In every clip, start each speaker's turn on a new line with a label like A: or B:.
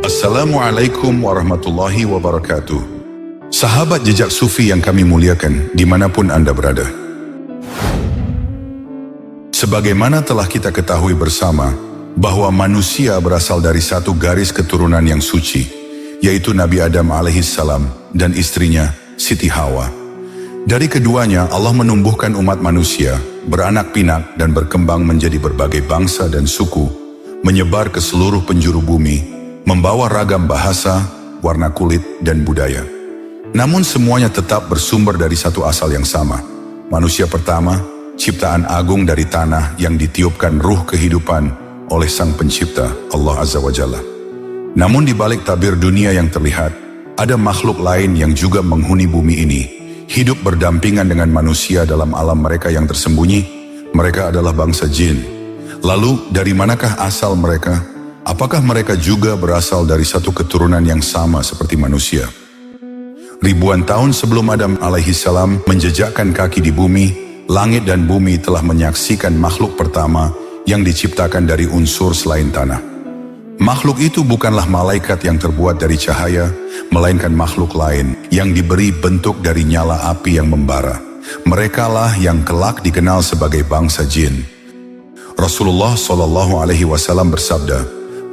A: Assalamualaikum warahmatullahi wabarakatuh. Sahabat jejak sufi yang kami muliakan dimanapun Anda berada. Sebagaimana telah kita ketahui bersama bahwa manusia berasal dari satu garis keturunan yang suci, yaitu Nabi Adam alaihissalam dan istrinya Siti Hawa. Dari keduanya Allah menumbuhkan umat manusia, beranak pinak dan berkembang menjadi berbagai bangsa dan suku, menyebar ke seluruh penjuru bumi, membawa ragam bahasa, warna kulit, dan budaya. Namun semuanya tetap bersumber dari satu asal yang sama. Manusia pertama, ciptaan agung dari tanah yang ditiupkan ruh kehidupan oleh Sang Pencipta, Allah Azza wa Jalla. Namun di balik tabir dunia yang terlihat, ada makhluk lain yang juga menghuni bumi ini, hidup berdampingan dengan manusia dalam alam mereka yang tersembunyi. Mereka adalah bangsa jin. Lalu dari manakah asal mereka? Apakah mereka juga berasal dari satu keturunan yang sama seperti manusia? Ribuan tahun sebelum Adam alaihissalam menjejakkan kaki di bumi, langit dan bumi telah menyaksikan makhluk pertama yang diciptakan dari unsur selain tanah. Makhluk itu bukanlah malaikat yang terbuat dari cahaya, melainkan makhluk lain yang diberi bentuk dari nyala api yang membara. Merekalah yang kelak dikenal sebagai bangsa jin. Rasulullah SAW bersabda,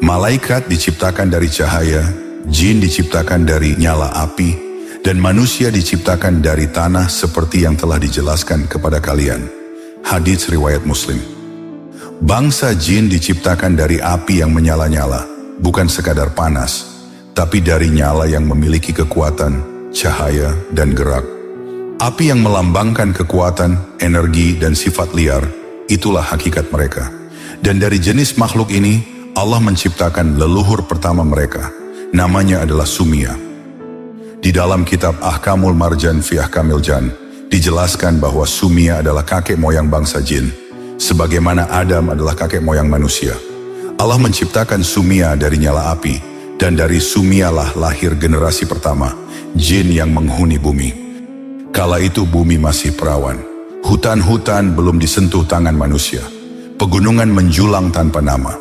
A: malaikat diciptakan dari cahaya, jin diciptakan dari nyala api, dan manusia diciptakan dari tanah seperti yang telah dijelaskan kepada kalian. Hadits riwayat Muslim. Bangsa jin diciptakan dari api yang menyala-nyala, bukan sekadar panas, tapi dari nyala yang memiliki kekuatan, cahaya, dan gerak. Api yang melambangkan kekuatan, energi, dan sifat liar, itulah hakikat mereka. Dan dari jenis makhluk ini, Allah menciptakan leluhur pertama mereka, namanya adalah Sumia. Di dalam kitab Ahkamul Marjan fi Ahkamil Jan, dijelaskan bahwa Sumia adalah kakek moyang bangsa jin, sebagaimana Adam adalah kakek moyang manusia. Allah menciptakan Sumia dari nyala api, dan dari Sumialah lahir generasi pertama, jin yang menghuni bumi. Kala itu bumi masih perawan, hutan-hutan belum disentuh tangan manusia, pegunungan menjulang tanpa nama.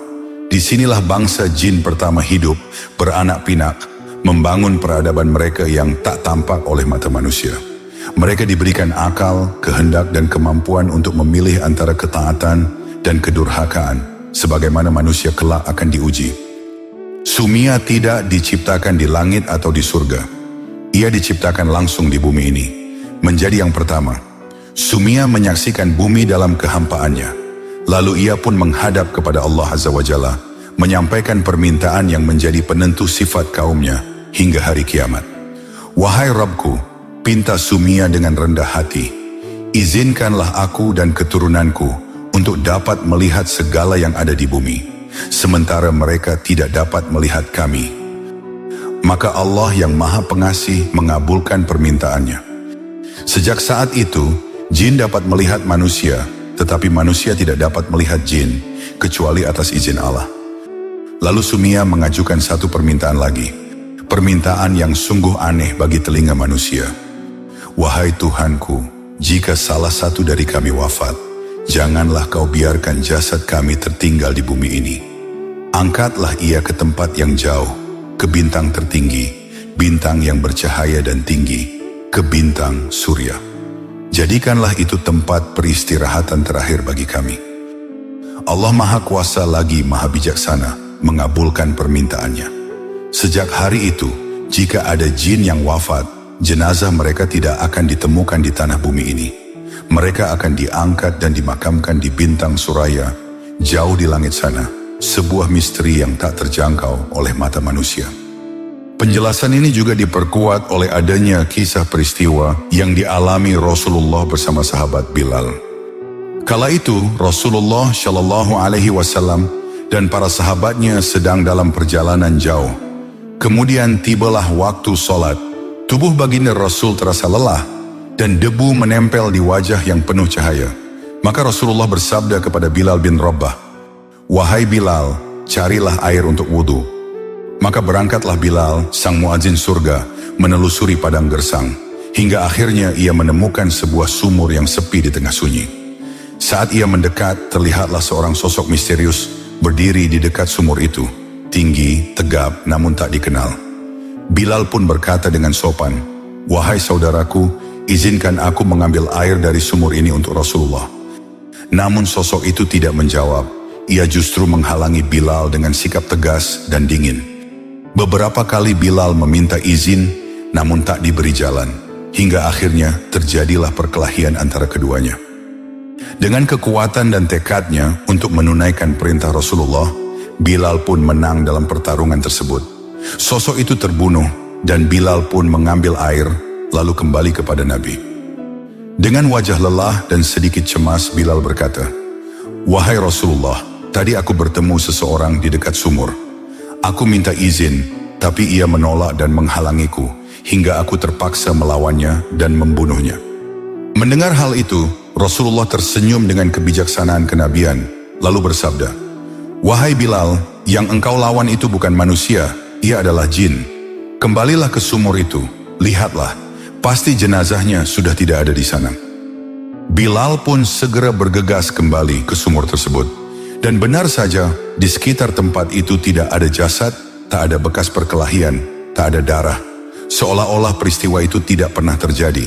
A: Disinilah bangsa jin pertama hidup, beranak pinak, membangun peradaban mereka yang tak tampak oleh mata manusia. Mereka diberikan akal, kehendak dan kemampuan untuk memilih antara ketaatan dan kedurhakaan, sebagaimana manusia kelak akan diuji. Sumia tidak diciptakan di langit atau di surga. Ia diciptakan langsung di bumi ini. Menjadi yang pertama, Sumia menyaksikan bumi dalam kehampaannya. Lalu ia pun menghadap kepada Allah Azza wa Jalla, menyampaikan permintaan yang menjadi penentu sifat kaumnya hingga hari kiamat. Wahai Rabbku, pinta Sumia dengan rendah hati, izinkanlah aku dan keturunanku untuk dapat melihat segala yang ada di bumi, sementara mereka tidak dapat melihat kami. Maka Allah yang Maha Pengasih mengabulkan permintaannya. Sejak saat itu, jin dapat melihat manusia, tetapi manusia tidak dapat melihat jin, kecuali atas izin Allah. Lalu Sumia mengajukan satu permintaan lagi, permintaan yang sungguh aneh bagi telinga manusia. Wahai Tuhanku, jika salah satu dari kami wafat, janganlah kau biarkan jasad kami tertinggal di bumi ini. Angkatlah ia ke tempat yang jauh, ke bintang tertinggi, bintang yang bercahaya dan tinggi, ke bintang surya. Jadikanlah itu tempat peristirahatan terakhir bagi kami. Allah Maha Kuasa lagi Maha Bijaksana mengabulkan permintaannya. Sejak hari itu, jika ada jin yang wafat, jenazah mereka tidak akan ditemukan di tanah bumi ini. Mereka akan diangkat dan dimakamkan di bintang Suraya, jauh di langit sana, sebuah misteri yang tak terjangkau oleh mata manusia. Penjelasan ini juga diperkuat oleh adanya kisah peristiwa yang dialami Rasulullah bersama sahabat Bilal. Kala itu Rasulullah Shallallahu Alaihi Wasallam dan para sahabatnya sedang dalam perjalanan jauh. Kemudian tibalah waktu sholat. Tubuh baginda Rasul terasa lelah dan debu menempel di wajah yang penuh cahaya. Maka Rasulullah bersabda kepada Bilal bin Rabah, "Wahai Bilal, carilah air untuk wudhu." Maka berangkatlah Bilal, sang muadzin surga, menelusuri padang gersang, hingga akhirnya ia menemukan sebuah sumur yang sepi di tengah sunyi. Saat ia mendekat, terlihatlah seorang sosok misterius berdiri di dekat sumur itu, tinggi, tegap, namun tak dikenal. Bilal pun berkata dengan sopan, "Wahai saudaraku, izinkan aku mengambil air dari sumur ini untuk Rasulullah." Namun sosok itu tidak menjawab. Ia justru menghalangi Bilal dengan sikap tegas dan dingin. Beberapa kali Bilal meminta izin, namun tak diberi jalan, hingga akhirnya terjadilah perkelahian antara keduanya. Dengan kekuatan dan tekadnya untuk menunaikan perintah Rasulullah, Bilal pun menang dalam pertarungan tersebut. Sosok itu terbunuh, dan Bilal pun mengambil air, lalu kembali kepada Nabi. Dengan wajah lelah dan sedikit cemas, Bilal berkata, "Wahai Rasulullah, tadi aku bertemu seseorang di dekat sumur. Aku minta izin, tapi ia menolak dan menghalangiku, hingga aku terpaksa melawannya dan membunuhnya." Mendengar hal itu, Rasulullah tersenyum dengan kebijaksanaan kenabian, lalu bersabda, "Wahai Bilal, yang engkau lawan itu bukan manusia, ia adalah jin. Kembalilah ke sumur itu, lihatlah, pasti jenazahnya sudah tidak ada di sana." Bilal pun segera bergegas kembali ke sumur tersebut. Dan benar saja, di sekitar tempat itu tidak ada jasad, tak ada bekas perkelahian, tak ada darah. Seolah-olah peristiwa itu tidak pernah terjadi.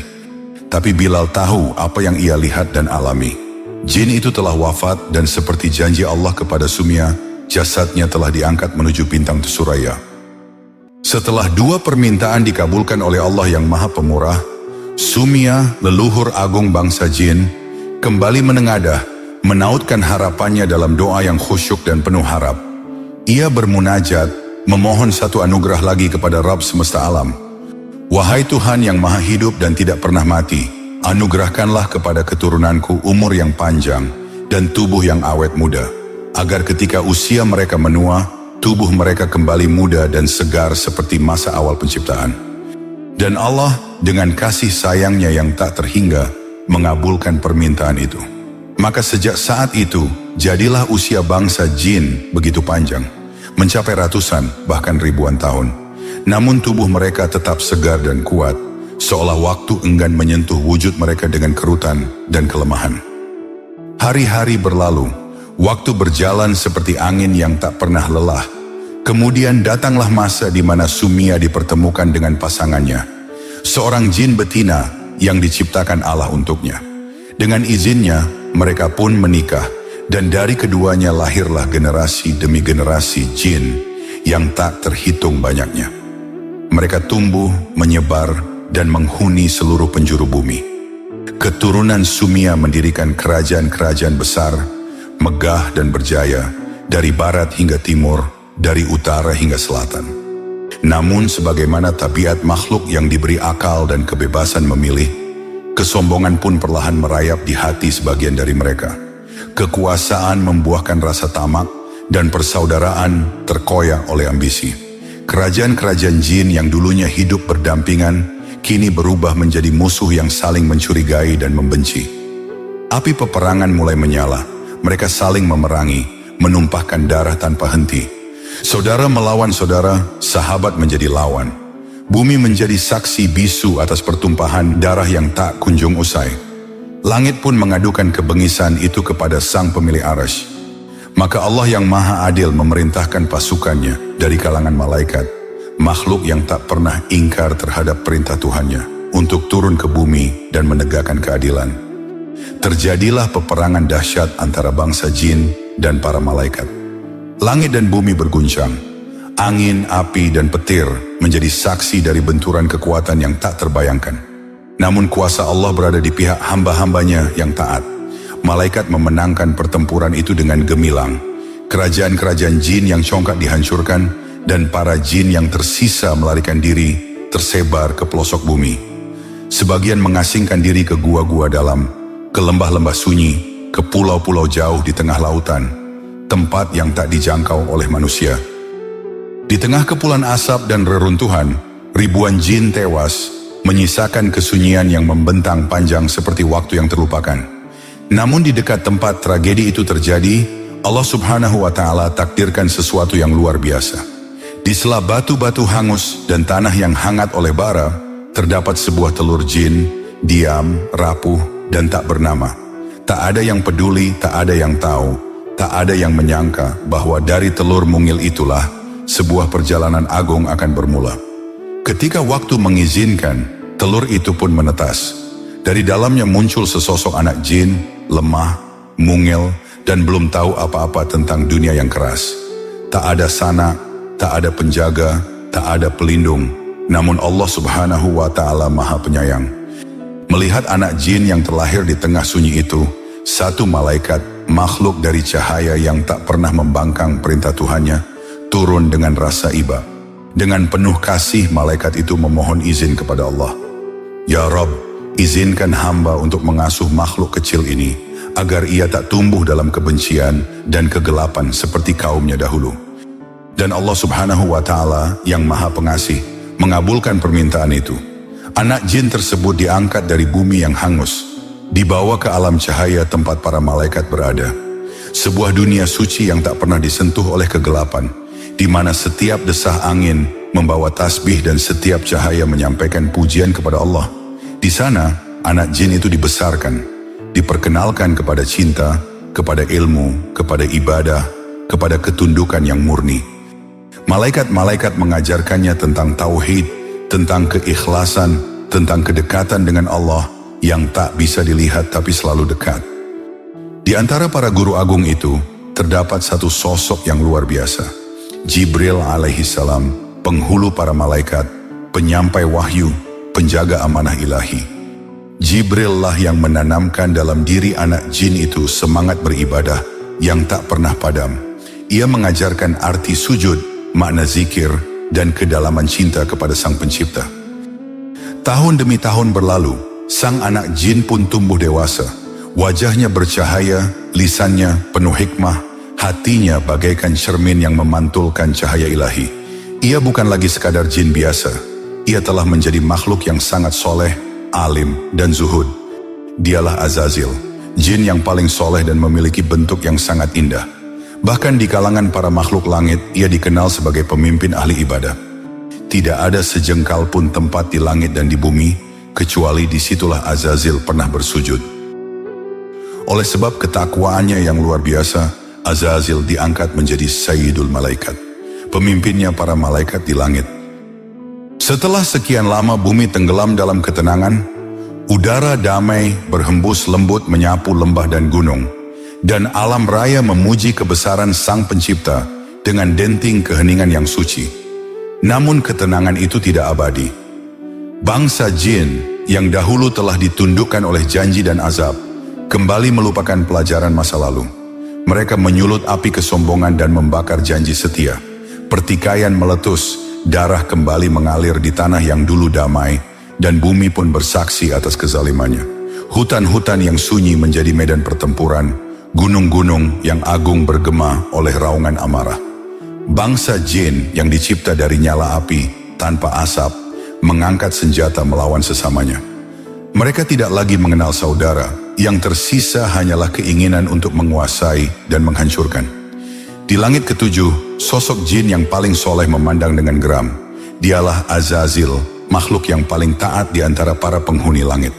A: Tapi Bilal tahu apa yang ia lihat dan alami. Jin itu telah wafat, dan seperti janji Allah kepada Sumia, jasadnya telah diangkat menuju bintang Suraya. Setelah 2 permintaan dikabulkan oleh Allah yang Maha Pemurah, Sumia, leluhur agung bangsa jin, kembali menengadah, menautkan harapannya dalam doa yang khusyuk dan penuh harap. Ia bermunajat, memohon satu anugerah lagi kepada Rabb semesta alam. "Wahai Tuhan yang maha hidup dan tidak pernah mati, anugerahkanlah kepada keturunanku umur yang panjang dan tubuh yang awet muda, agar ketika usia mereka menua, tubuh mereka kembali muda dan segar seperti masa awal penciptaan." Dan Allah dengan kasih sayangnya yang tak terhingga mengabulkan permintaan itu. Maka sejak saat itu, jadilah usia bangsa jin begitu panjang, mencapai ratusan bahkan ribuan tahun. Namun tubuh mereka tetap segar dan kuat, seolah waktu enggan menyentuh wujud mereka dengan kerutan dan kelemahan. Hari-hari berlalu, waktu berjalan seperti angin yang tak pernah lelah. Kemudian datanglah masa di mana Sumia dipertemukan dengan pasangannya, seorang jin betina yang diciptakan Allah untuknya. Dengan izinnya, mereka pun menikah, dan dari keduanya lahirlah generasi demi generasi jin yang tak terhitung banyaknya. Mereka tumbuh, menyebar, dan menghuni seluruh penjuru bumi. Keturunan Sumia mendirikan kerajaan-kerajaan besar, megah dan berjaya, dari barat hingga timur, dari utara hingga selatan. Namun sebagaimana tabiat makhluk yang diberi akal dan kebebasan memilih, kesombongan pun perlahan merayap di hati sebagian dari mereka. Kekuasaan membuahkan rasa tamak, dan persaudaraan terkoyak oleh ambisi. Kerajaan-kerajaan jin yang dulunya hidup berdampingan, kini berubah menjadi musuh yang saling mencurigai dan membenci. Api peperangan mulai menyala, mereka saling memerangi, menumpahkan darah tanpa henti. Saudara melawan saudara, sahabat menjadi lawan. Bumi menjadi saksi bisu atas pertumpahan darah yang tak kunjung usai. Langit pun mengadukan kebengisan itu kepada Sang Pemilik Arsy. Maka Allah yang Maha Adil memerintahkan pasukannya dari kalangan malaikat, makhluk yang tak pernah ingkar terhadap perintah Tuhannya, untuk turun ke bumi dan menegakkan keadilan. Terjadilah peperangan dahsyat antara bangsa jin dan para malaikat. Langit dan bumi berguncang. Angin, api, dan petir menjadi saksi dari benturan kekuatan yang tak terbayangkan. Namun kuasa Allah berada di pihak hamba-hambanya yang taat. Malaikat memenangkan pertempuran itu dengan gemilang. Kerajaan-kerajaan jin yang congkak dihancurkan, dan para jin yang tersisa melarikan diri tersebar ke pelosok bumi. Sebagian mengasingkan diri ke gua-gua dalam, ke lembah-lembah sunyi, ke pulau-pulau jauh di tengah lautan, tempat yang tak dijangkau oleh manusia. Di tengah kepulan asap dan reruntuhan, ribuan jin tewas, menyisakan kesunyian yang membentang panjang seperti waktu yang terlupakan. Namun di dekat tempat tragedi itu terjadi, Allah Subhanahu wa Ta'ala takdirkan sesuatu yang luar biasa. Di sela batu-batu hangus dan tanah yang hangat oleh bara, terdapat sebuah telur jin, diam, rapuh, dan tak bernama. Tak ada yang peduli, tak ada yang tahu, tak ada yang menyangka bahwa dari telur mungil itulah sebuah perjalanan agung akan bermula. Ketika waktu mengizinkan, telur itu pun menetas. Dari dalamnya muncul sesosok anak jin, lemah, mungil, dan belum tahu apa-apa tentang dunia yang keras. Tak ada sanak, tak ada penjaga, tak ada pelindung. Namun Allah Subhanahu wa Ta'ala Maha Penyayang. Melihat anak jin yang terlahir di tengah sunyi itu, satu malaikat, makhluk dari cahaya yang tak pernah membangkang perintah Tuhannya, turun dengan rasa iba. Dengan penuh kasih, malaikat itu memohon izin kepada Allah. Ya Rabb, izinkan hamba untuk mengasuh makhluk kecil ini, agar ia tak tumbuh dalam kebencian dan kegelapan seperti kaumnya dahulu. Dan Allah Subhanahu wa Ta'ala yang Maha Pengasih mengabulkan permintaan itu. Anak jin tersebut diangkat dari bumi yang hangus, dibawa ke alam cahaya tempat para malaikat berada. Sebuah dunia suci yang tak pernah disentuh oleh kegelapan, di mana setiap desah angin membawa tasbih dan setiap cahaya menyampaikan pujian kepada Allah. Di sana, anak jin itu dibesarkan, diperkenalkan kepada cinta, kepada ilmu, kepada ibadah, kepada ketundukan yang murni. Malaikat-malaikat mengajarkannya tentang tauhid, tentang keikhlasan, tentang kedekatan dengan Allah yang tak bisa dilihat tapi selalu dekat. Di antara para guru agung itu, terdapat satu sosok yang luar biasa. Jibril alaihissalam, penghulu para malaikat, penyampai wahyu, penjaga amanah ilahi. Jibril lah yang menanamkan dalam diri anak jin itu semangat beribadah yang tak pernah padam. Ia mengajarkan arti sujud, makna zikir, dan kedalaman cinta kepada Sang Pencipta. Tahun demi tahun berlalu, sang anak jin pun tumbuh dewasa. Wajahnya bercahaya, lisannya penuh hikmah, hatinya bagaikan cermin yang memantulkan cahaya ilahi. Ia bukan lagi sekadar jin biasa. Ia telah menjadi makhluk yang sangat soleh, alim, dan zuhud. Dialah Azazil, jin yang paling soleh dan memiliki bentuk yang sangat indah. Bahkan di kalangan para makhluk langit, ia dikenal sebagai pemimpin ahli ibadah. Tidak ada sejengkal pun tempat di langit dan di bumi, kecuali disitulah Azazil pernah bersujud. Oleh sebab ketakwaannya yang luar biasa, Azazil diangkat menjadi Sayyidul Malaikat, pemimpinnya para malaikat di langit. Setelah sekian lama bumi tenggelam dalam ketenangan, udara damai berhembus lembut menyapu lembah dan gunung, dan alam raya memuji kebesaran Sang Pencipta dengan denting keheningan yang suci. Namun ketenangan itu tidak abadi. Bangsa jin yang dahulu telah ditundukkan oleh janji dan azab, kembali melupakan pelajaran masa lalu. Mereka menyulut api kesombongan dan membakar janji setia. Pertikaian meletus, darah kembali mengalir di tanah yang dulu damai, dan bumi pun bersaksi atas kezalimannya. Hutan-hutan yang sunyi menjadi medan pertempuran, gunung-gunung yang agung bergema oleh raungan amarah. Bangsa jin yang dicipta dari nyala api tanpa asap mengangkat senjata melawan sesamanya. Mereka tidak lagi mengenal saudara, yang tersisa hanyalah keinginan untuk menguasai dan menghancurkan. Di langit ketujuh, sosok jin yang paling soleh memandang dengan geram. Dialah Azazil, makhluk yang paling taat di antara para penghuni langit.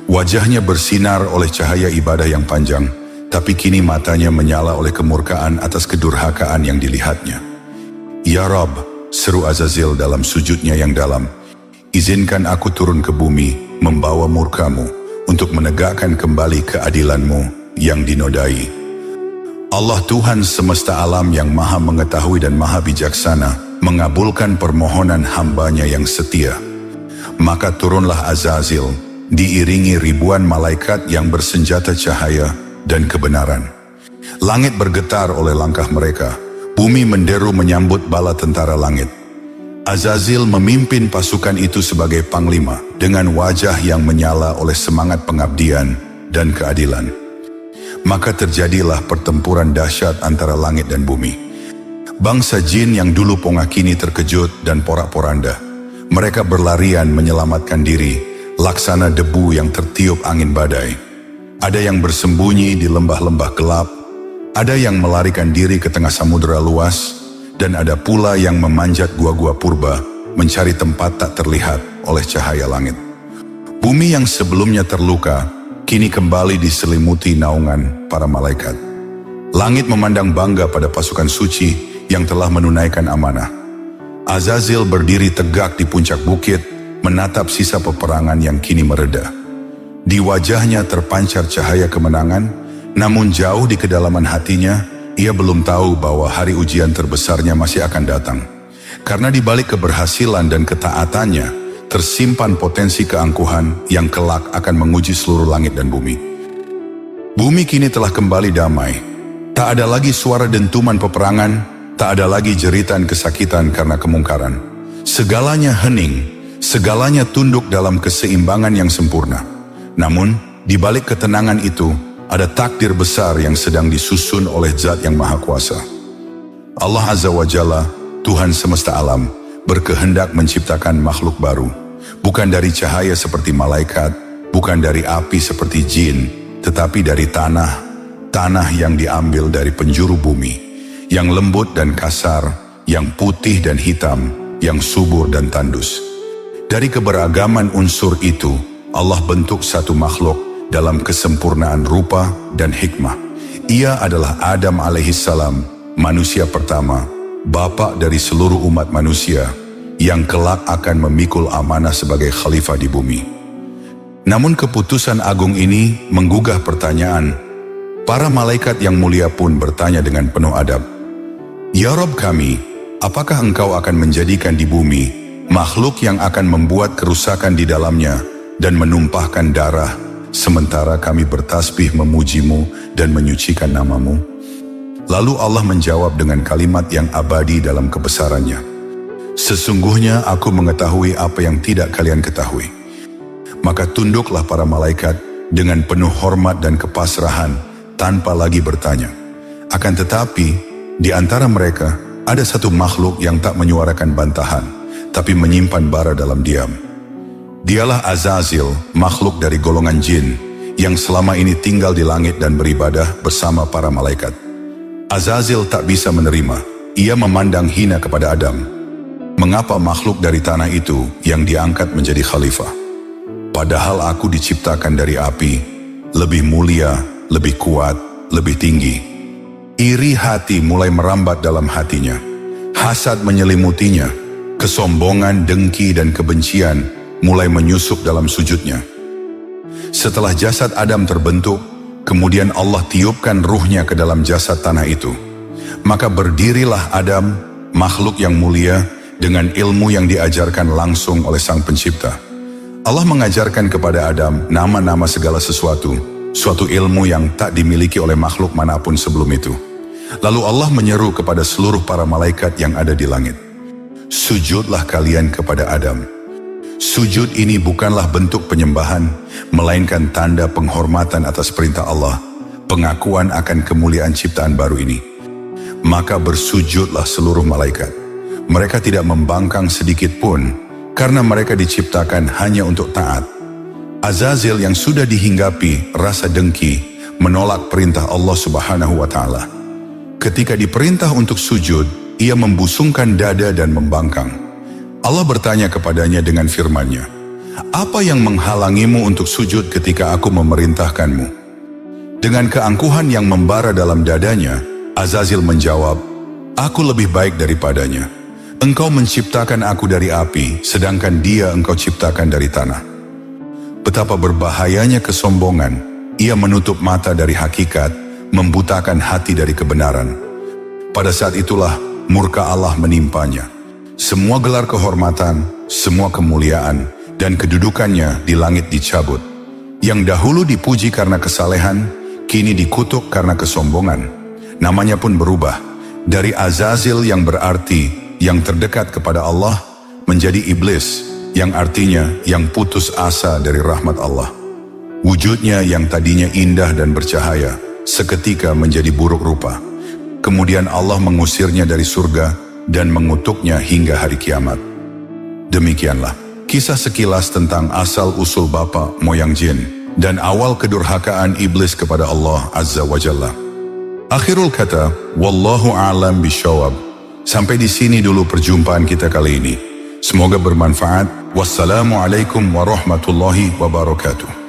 A: Wajahnya bersinar oleh cahaya ibadah yang panjang, tapi kini matanya menyala oleh kemurkaan atas kedurhakaan yang dilihatnya. Ya Rabb, seru Azazil dalam sujudnya yang dalam, izinkan aku turun ke bumi, membawa murkamu, untuk menegakkan kembali keadilanmu yang dinodai. Allah Tuhan semesta alam yang maha mengetahui dan maha bijaksana, mengabulkan permohonan hambanya yang setia. Maka turunlah Azazil, diiringi ribuan malaikat yang bersenjata cahaya dan kebenaran. Langit bergetar oleh langkah mereka, bumi menderu menyambut bala tentara langit. Azazil memimpin pasukan itu sebagai panglima, dengan wajah yang menyala oleh semangat pengabdian dan keadilan. Maka terjadilah pertempuran dahsyat antara langit dan bumi. Bangsa jin yang dulu pongah kini terkejut dan porak-poranda. Mereka berlarian menyelamatkan diri, laksana debu yang tertiup angin badai. Ada yang bersembunyi di lembah-lembah gelap, ada yang melarikan diri ke tengah samudera luas, dan ada pula yang memanjat gua-gua purba mencari tempat tak terlihat oleh cahaya langit. Bumi yang sebelumnya terluka kini kembali diselimuti naungan para malaikat. Langit memandang bangga pada pasukan suci yang telah menunaikan amanah. Azazil berdiri tegak di puncak bukit, menatap sisa peperangan yang kini mereda. Di wajahnya terpancar cahaya kemenangan, namun jauh di kedalaman hatinya, ia belum tahu bahwa hari ujian terbesarnya masih akan datang. Karena di balik keberhasilan dan ketaatannya, tersimpan potensi keangkuhan yang kelak akan menguji seluruh langit dan bumi. Bumi kini telah kembali damai. Tak ada lagi suara dentuman peperangan, tak ada lagi jeritan kesakitan karena kemungkaran. Segalanya hening, segalanya tunduk dalam keseimbangan yang sempurna. Namun, di balik ketenangan itu, ada takdir besar yang sedang disusun oleh Zat yang Maha Kuasa. Allah Azza wa Jalla, Tuhan semesta alam, berkehendak menciptakan makhluk baru. Bukan dari cahaya seperti malaikat, bukan dari api seperti jin, tetapi dari tanah yang diambil dari penjuru bumi, yang lembut dan kasar, yang putih dan hitam, yang subur dan tandus. Dari keberagaman unsur itu, Allah bentuk satu makhluk dalam kesempurnaan rupa dan hikmah. Ia adalah Adam alaihissalam, manusia pertama, bapa dari seluruh umat manusia, yang kelak akan memikul amanah sebagai khalifah di bumi. Namun keputusan agung ini menggugah pertanyaan. Para malaikat yang mulia pun bertanya dengan penuh adab, "Ya Rabb kami, apakah engkau akan menjadikan di bumi makhluk yang akan membuat kerusakan di dalamnya dan menumpahkan darah, sementara kami bertasbih memujimu dan menyucikan namamu?" Lalu Allah menjawab dengan kalimat yang abadi dalam kebesarannya, "Sesungguhnya aku mengetahui apa yang tidak kalian ketahui." Maka tunduklah para malaikat dengan penuh hormat dan kepasrahan tanpa lagi bertanya. Akan tetapi, di antara mereka ada satu makhluk yang tak menyuarakan bantahan, tapi menyimpan bara dalam diam. Dialah Azazil, makhluk dari golongan jin, yang selama ini tinggal di langit dan beribadah bersama para malaikat. Azazil tak bisa menerima, ia memandang hina kepada Adam. Mengapa makhluk dari tanah itu yang diangkat menjadi khalifah? Padahal aku diciptakan dari api, lebih mulia, lebih kuat, lebih tinggi. Iri hati mulai merambat dalam hatinya. Hasad menyelimutinya, kesombongan, dengki, dan kebencian mulai menyusup dalam sujudnya. Setelah jasad Adam terbentuk, kemudian Allah tiupkan ruhnya ke dalam jasad tanah itu. Maka berdirilah Adam, makhluk yang mulia, dengan ilmu yang diajarkan langsung oleh Sang Pencipta. Allah mengajarkan kepada Adam nama-nama segala sesuatu, suatu ilmu yang tak dimiliki oleh makhluk manapun sebelum itu. Lalu Allah menyeru kepada seluruh para malaikat yang ada di langit, "Sujudlah kalian kepada Adam." Sujud ini bukanlah bentuk penyembahan, melainkan tanda penghormatan atas perintah Allah, pengakuan akan kemuliaan ciptaan baru ini. Maka bersujudlah seluruh malaikat. Mereka tidak membangkang sedikit pun, karena mereka diciptakan hanya untuk taat. Azazil yang sudah dihinggapi rasa dengki, menolak perintah Allah Subhanahu wa Ta'ala. Ketika diperintah untuk sujud, ia membusungkan dada dan membangkang. Allah bertanya kepadanya dengan firman-Nya, "Apa yang menghalangimu untuk sujud ketika aku memerintahkanmu?" Dengan keangkuhan yang membara dalam dadanya, Azazil menjawab, "Aku lebih baik daripadanya. Engkau menciptakan aku dari api, sedangkan dia engkau ciptakan dari tanah." Betapa berbahayanya kesombongan. Ia menutup mata dari hakikat, membutakan hati dari kebenaran. Pada saat itulah murka Allah menimpanya. Semua gelar kehormatan, semua kemuliaan, dan kedudukannya di langit dicabut. Yang dahulu dipuji karena kesalehan, kini dikutuk karena kesombongan. Namanya pun berubah, dari Azazil yang berarti yang terdekat kepada Allah, menjadi iblis, yang artinya yang putus asa dari rahmat Allah. Wujudnya yang tadinya indah dan bercahaya, seketika menjadi buruk rupa. Kemudian Allah mengusirnya dari surga, dan mengutuknya hingga hari kiamat. Demikianlah kisah sekilas tentang asal-usul bapa moyang jin dan awal kedurhakaan iblis kepada Allah Azza wa Jalla. Akhirul kata, wallahu a'lam bishawab. Sampai di sini dulu perjumpaan kita kali ini. Semoga bermanfaat. Wassalamualaikum warahmatullahi wabarakatuh.